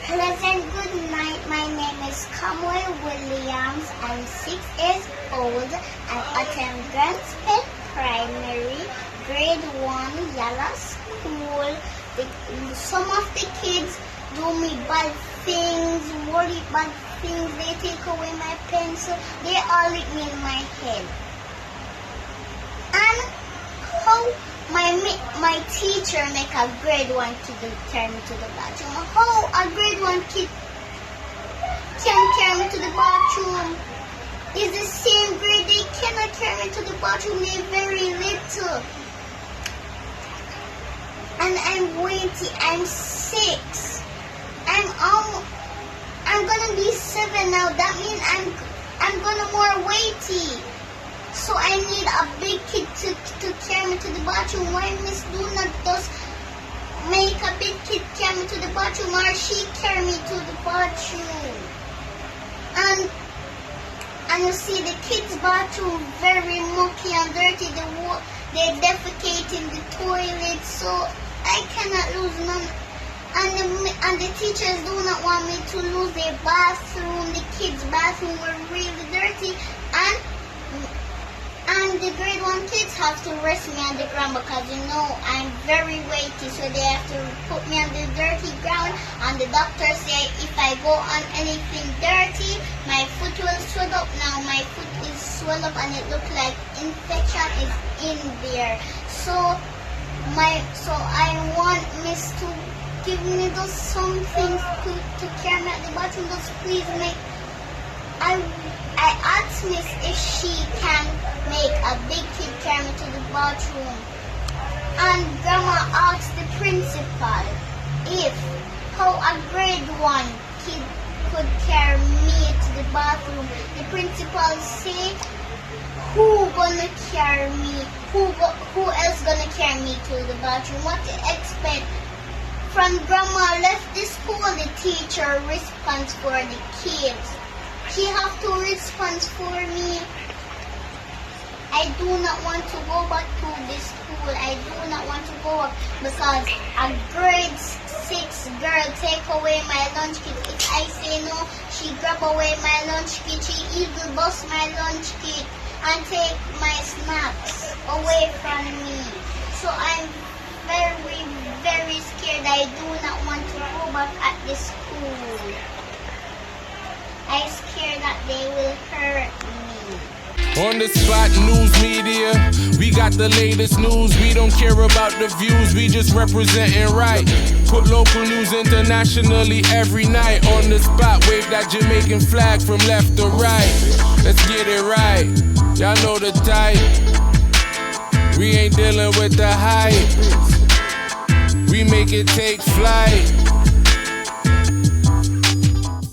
Pleasant good night. My name is Bwoy Williams. I'm 6 years old. I attend GvNz Primary, grade 1, Yala School. Some of the kids do me bad things, worry bad things. They take away my pencil. They all lick me in my head. And how my teacher make a grade 1 kid carry me to the bathroom. How a grade 1 kid can carry me to the bathroom? Is the same grade they cannot carry me to the bathroom. They're very little. And I'm weighty. I'm 6. I'm gonna be 7 now. That means I'm gonna more weighty. So I need a big kid to carry me to the bathroom. Why Miss do not just make a big kid carry me to the bathroom, or she carry me to the bathroom? And you see the kids' bathroom very mucky and dirty. They defecate in the toilet, so I cannot lose none. And the teachers do not want me to lose their bathroom. The kids' bathroom were really dirty, and the grade 1 kids have to rest me on the ground because I'm very weighty, so they have to put me on the dirty ground. And the doctor say if I go on anything dirty, my foot will swell up. Now my foot is swell up and it looks like infection is in there. So I want Miss to give me just something to carry me at the bottom. Just please make. I asked Miss if she can make a big kid carry me to the bathroom. And Grandma asked the principal if how a grade 1 kid could carry me to the bathroom. The principal said, who gonna carry me? Who else gonna carry me to the bathroom? What to expect? From Grandma left the school, the teacher responds for the kids. She have to respond for me. I do not want to go back to this school. I do not want to go up because a grade 6 girl take away my lunch kit. If I say no, she grab away my lunch kit. She even bust my lunch kit and take my snacks away from me. So I'm very, very scared. I do not want to go back at the school. I'm scared that they will hurt me. On the spot news media, we got the latest news. We don't care about the views, we just representing right. Put local news internationally every night. On the spot, wave that Jamaican flag from left to right. Let's get it right, y'all know the type. We ain't dealing with the hype. We make it take flight.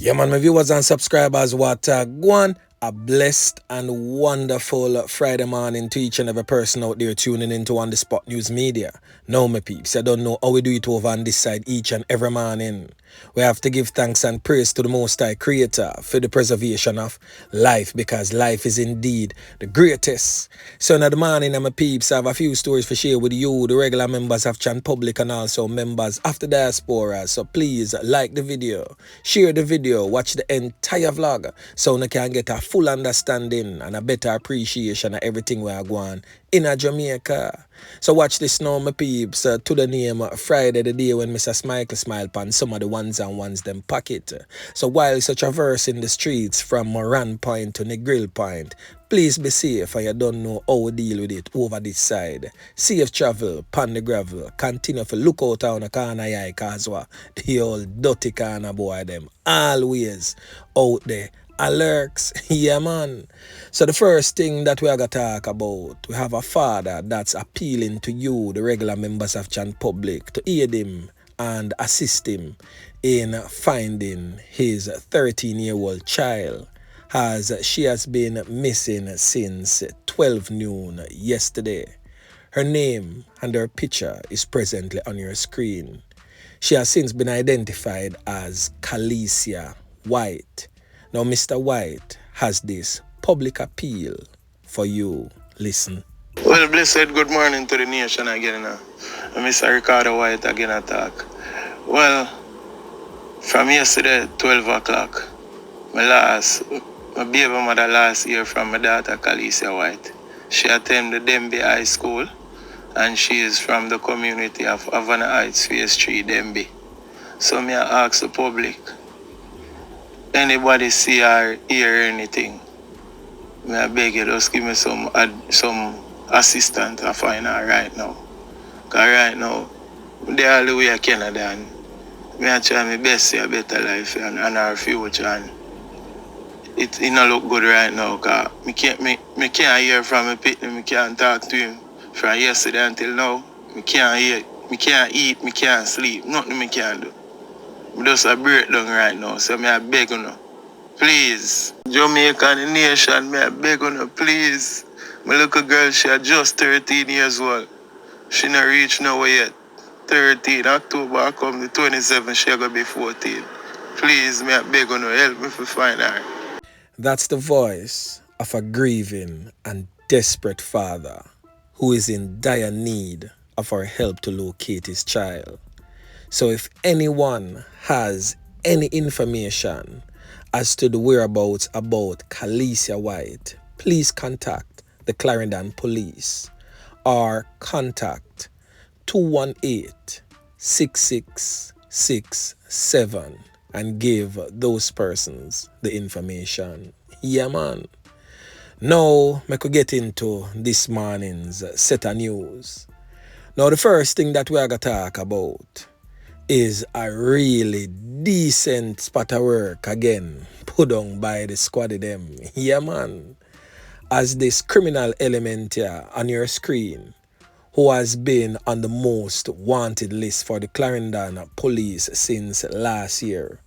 Yeah, man, my viewers and subscribers, what go on. A blessed and wonderful Friday morning to each and every person out there tuning into On The Spot News Media. Now, my peeps, I don't know how we do it over on this side each and every morning. We have to give thanks and praise to the Most High Creator for the preservation of life, because life is indeed the greatest. So in the morning, my peeps, I have a few stories to share with you, the regular members of Chan Public and also members of the diaspora. So please like the video, share the video, watch the entire vlog so you can get a full understanding and a better appreciation of everything we are going in Jamaica. So watch this now, my peeps, to the name Friday, the day when Mr. Michael smile upon some of the ones and ones them pocket. So while such traversing the streets from Moran Point to Negril Point, please be safe and you don't know how we deal with it over this side. Safe travel, pan the gravel, continue to look out on the corner eye cause the old dirty corner boy them always out there. Alerts, yeah man. So the first thing that we are going to talk about, we have a father that's appealing to you, the regular members of Chan Public, to aid him and assist him in finding his 13-year-old child, as she has been missing since 12 noon yesterday. Her name and her picture is presently on your screen. She has since been identified as Khalesia White. Now, Mr. White has this public appeal for you. Listen. Well, blessed good morning to the nation again. Mr. Ricardo White again attack. Well, From yesterday, 12 o'clock, my baby mother last year from my daughter, Khaleesi White. She attended Denby High School, and she is from the community of Havana Heights, Phase 3, Denby. So me I ask the public, anybody see or hear anything? Me I beg you, just give me some assistance to find her right now. Because right now, they all the way to Canada, and me I try my best to see a better life and our future. And it don't look good right now, because me can't hear from my pitney, me can't talk to him. From yesterday until now, me can't hear, me can't eat, me can't sleep, nothing me can do. Me just a breakdown right now, so me I beg you, please. Jamaica and the nation, me I beg you, please. My little girl, she just 13 years old. She not reached nowhere yet. 13, October come the 27th, she gonna be 14. Please, me I beg you, help me to find her. That's the voice of a grieving and desperate father who is in dire need of our help to locate his child. So if anyone has any information as to the whereabouts about Khaleesi White, please contact the Clarendon Police or contact 218-6667 and give those persons the information. Yeah, man. Now, I could get into this morning's set of news. Now, the first thing that we are going to talk about is a really decent spot of work again put on by the squad of them. Yeah, man. As this criminal element here on your screen, who has been on the most wanted list for the Clarendon Police since last year,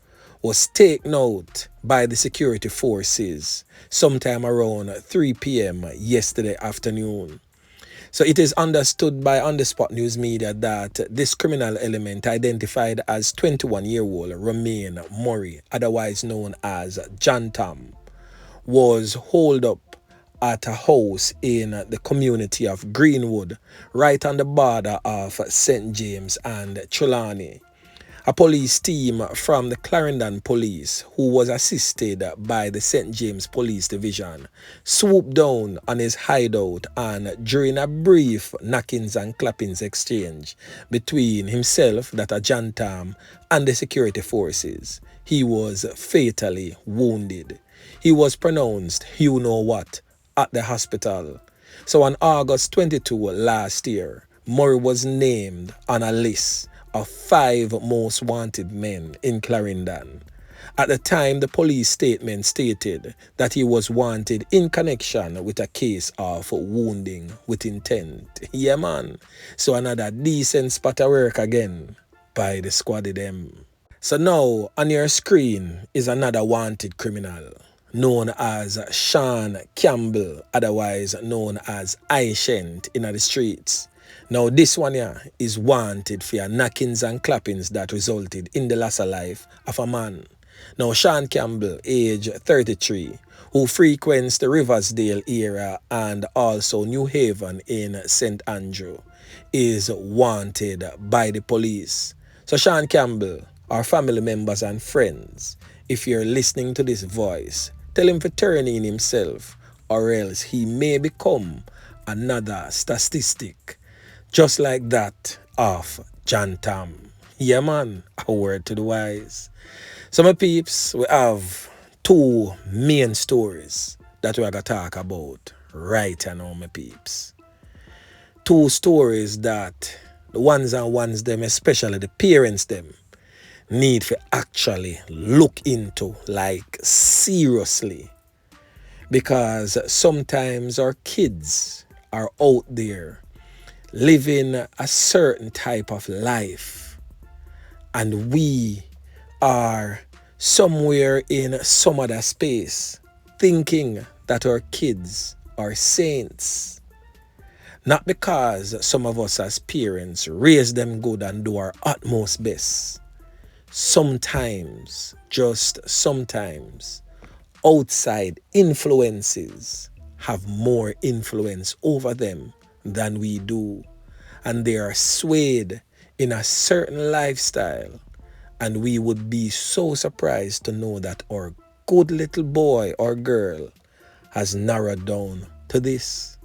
was taken out by the security forces sometime around 3 p.m. yesterday afternoon. So it is understood by On The Spot News Media that this criminal element, identified as 21-year-old Romain Murray, otherwise known as John Tom, was holed up at a house in the community of Greenwood, right on the border of St. James and Trelawney. A police team from the Clarendon Police, who was assisted by the St. James Police Division, swooped down on his hideout, and during a brief knockings and clappings exchange between himself, that John Tam, and the security forces, he was fatally wounded. He was pronounced you know what at the hospital. So on August 22 last year, Murray was named on a list of 5 most wanted men in Clarendon. At the time, the police statement stated that he was wanted in connection with a case of wounding with intent. Yeah, man. So another decent spot of work again by the squad of them. So now, on your screen is another wanted criminal known as Sean Campbell, otherwise known as Aishent in the streets. Now this one here is wanted for knockings and clappings that resulted in the loss of life of a man. Now Sean Campbell, age 33, who frequents the Riversdale area and also New Haven in St. Andrew, is wanted by the police. So Sean Campbell, our family members and friends, if you're listening to this voice, tell him to turn in himself, or else he may become another statistic, just like that of John Tam. Yeah, man, a word to the wise. So, my peeps, we have 2 main stories that we're going to talk about right now, my peeps. 2 stories that the ones and ones them, especially the parents them, need to actually look into, like seriously, because sometimes our kids are out there living a certain type of life, and we are somewhere in some other space thinking that our kids are saints. Not because some of us as parents raise them good and do our utmost best. Sometimes, just sometimes, outside influences have more influence over them than we do, and they are swayed in a certain lifestyle, and we would be so surprised to know that our good little boy or girl has narrowed down to this.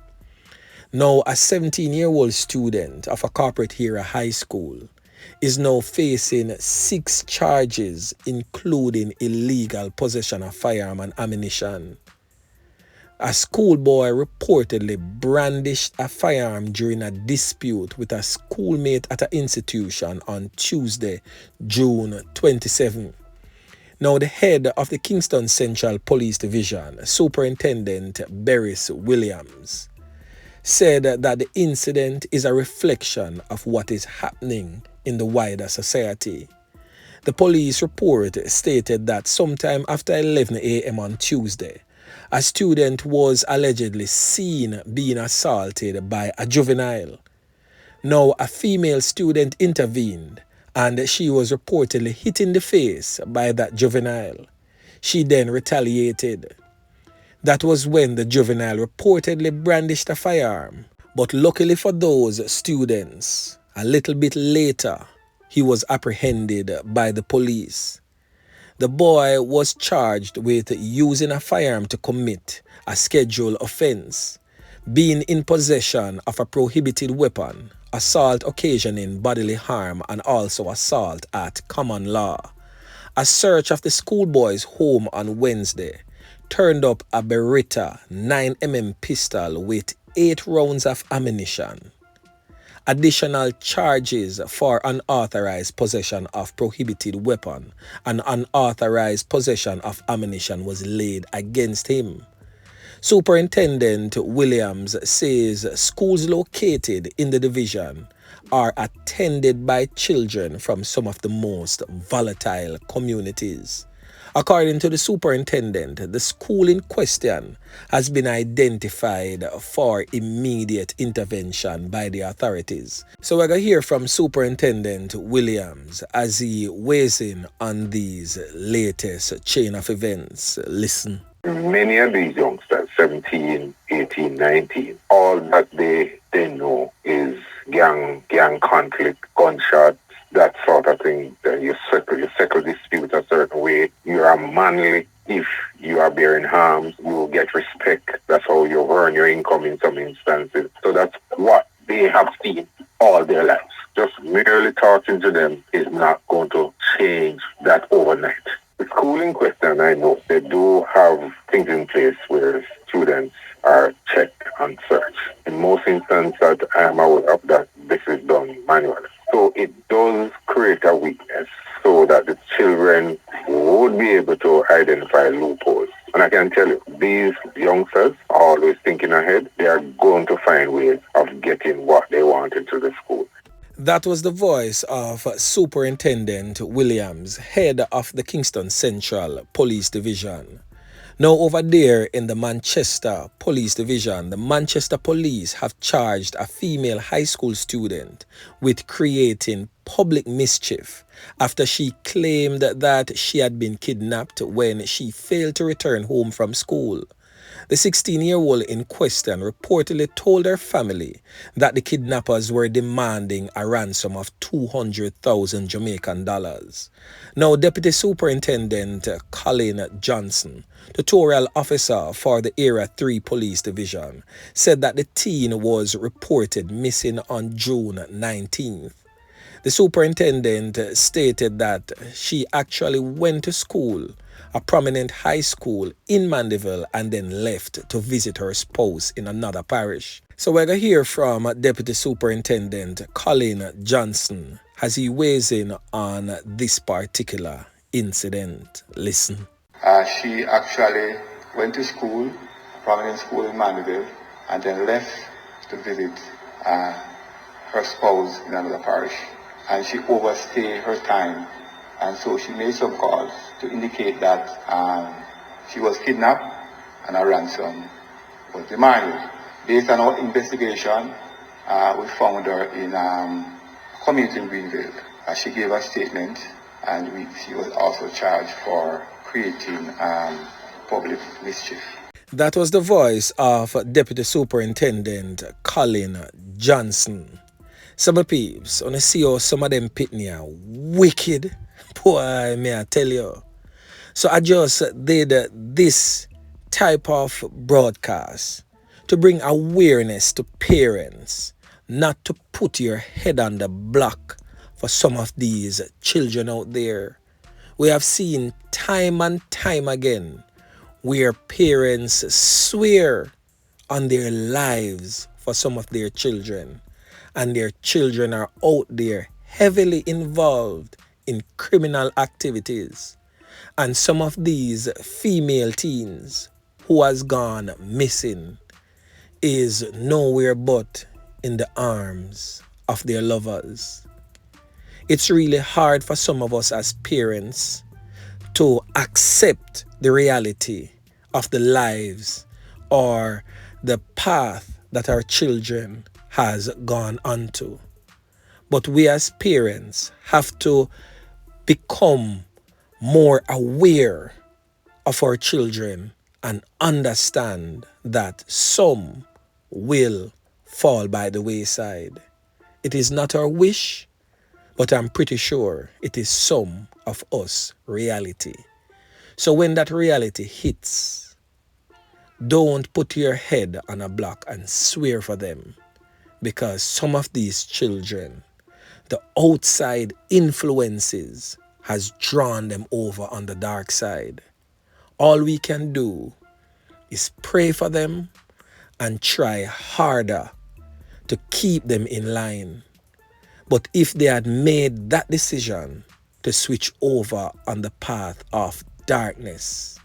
Now, a 17-year-old student of a corporate era high school is now facing 6 charges, including illegal possession of firearm and ammunition. A schoolboy reportedly brandished a firearm during a dispute with a schoolmate at an institution on Tuesday, June 27. Now, the head of the Kingston Central Police Division, Superintendent Beres Williams, said that the incident is a reflection of what is happening in the wider society. The police report stated that sometime after 11 a.m. on Tuesday, a student was allegedly seen being assaulted by a juvenile. Now, a female student intervened and she was reportedly hit in the face by that juvenile. She then retaliated. That was when the juvenile reportedly brandished a firearm. But luckily for those students, a little bit later, he was apprehended by the police. The boy was charged with using a firearm to commit a scheduled offense, being in possession of a prohibited weapon, assault occasioning bodily harm, and also assault at common law. A search of the schoolboy's home on Wednesday turned up a Beretta 9mm pistol with 8 rounds of ammunition. Additional charges for unauthorized possession of prohibited weapon and unauthorized possession of ammunition was laid against him. Superintendent Williams says schools located in the division are attended by children from some of the most volatile communities. According to the superintendent, the school in question has been identified for immediate intervention by the authorities. So we're going to hear from Superintendent Williams as he weighs in on these latest chain of events. Listen. Many of these youngsters, 17, 18, 19, all that they know is gang conflict, gunshots, that sort of thing. You settle disputes a certain way. You are manly. If you are bearing harms, you will get respect. That's how you earn your income in some instances. So that's what they have seen all their lives. Just merely talking to them is not going to change that overnight. The school in question, I know, they do have things in place where students are checked and searched. In most instances, I am aware of that this is done manually. So it does create a weakness so that the children would be able to identify loopholes. And I can tell you, these youngsters are always thinking ahead. They are going to find ways of getting what they want into the school. That was the voice of Superintendent Williams, head of the Kingston Central Police Division. Now over there in the Manchester Police Division, the Manchester Police have charged a female high school student with creating public mischief after she claimed that she had been kidnapped when she failed to return home from school. The 16-year-old in question reportedly told her family that the kidnappers were demanding a ransom of 200,000 Jamaican dollars. Now, Deputy Superintendent Colin Johnson, tutorial officer for the Area 3 Police Division, said that the teen was reported missing on June 19th. The superintendent stated that she actually went to school, a prominent high school in Mandeville, and then left to visit her spouse in another parish. So we're going to hear from Deputy Superintendent Colin Johnson as he weighs in on this particular incident. Listen. She actually went to school, a prominent school in Mandeville, and then left to visit her spouse in another parish. And she overstayed her time, and so she made some calls to indicate that she was kidnapped and a ransom was demanded. Based on our investigation, we found her in a community in Greenville. She gave a statement, and she was also charged for creating public mischief. That was the voice of Deputy Superintendent Colin Johnson. Some peeps, on see how some of them pitney are wicked, Boy, may I tell you. So I just did this type of broadcast to bring awareness to parents, not to put your head on the block for some of these children out there. We have seen time and time again where parents swear on their lives for some of their children, and their children are out there heavily involved in criminal activities. And some of these female teens who has gone missing is nowhere but in the arms of their lovers. It's really hard for some of us as parents to accept the reality of the lives or the path that our children has gone onto. But we as parents have to become more aware of our children and understand that some will fall by the wayside. It is not our wish, but I'm pretty sure it is some of us reality. So when that reality hits, don't put your head on a block and swear for them, because some of these children, the outside influences has drawn them over on the dark side. All we can do is pray for them and try harder to keep them in line. But if they had made that decision to switch over on the path of darkness,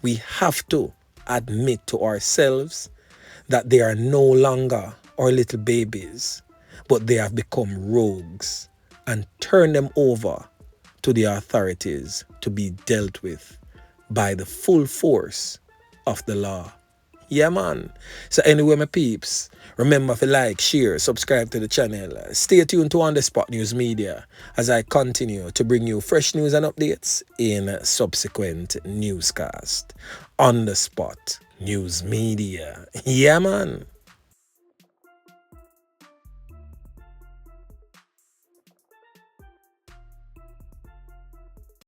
we have to admit to ourselves that they are no longer our little babies, but they have become rogues, and turn them over to the authorities to be dealt with by the full force of the law. Yeah, man. So anyway, my peeps, remember to like, share, subscribe to the channel. Stay tuned to On The Spot News Media as I continue to bring you fresh news and updates in subsequent newscast. On The Spot News Media. Yeah, man.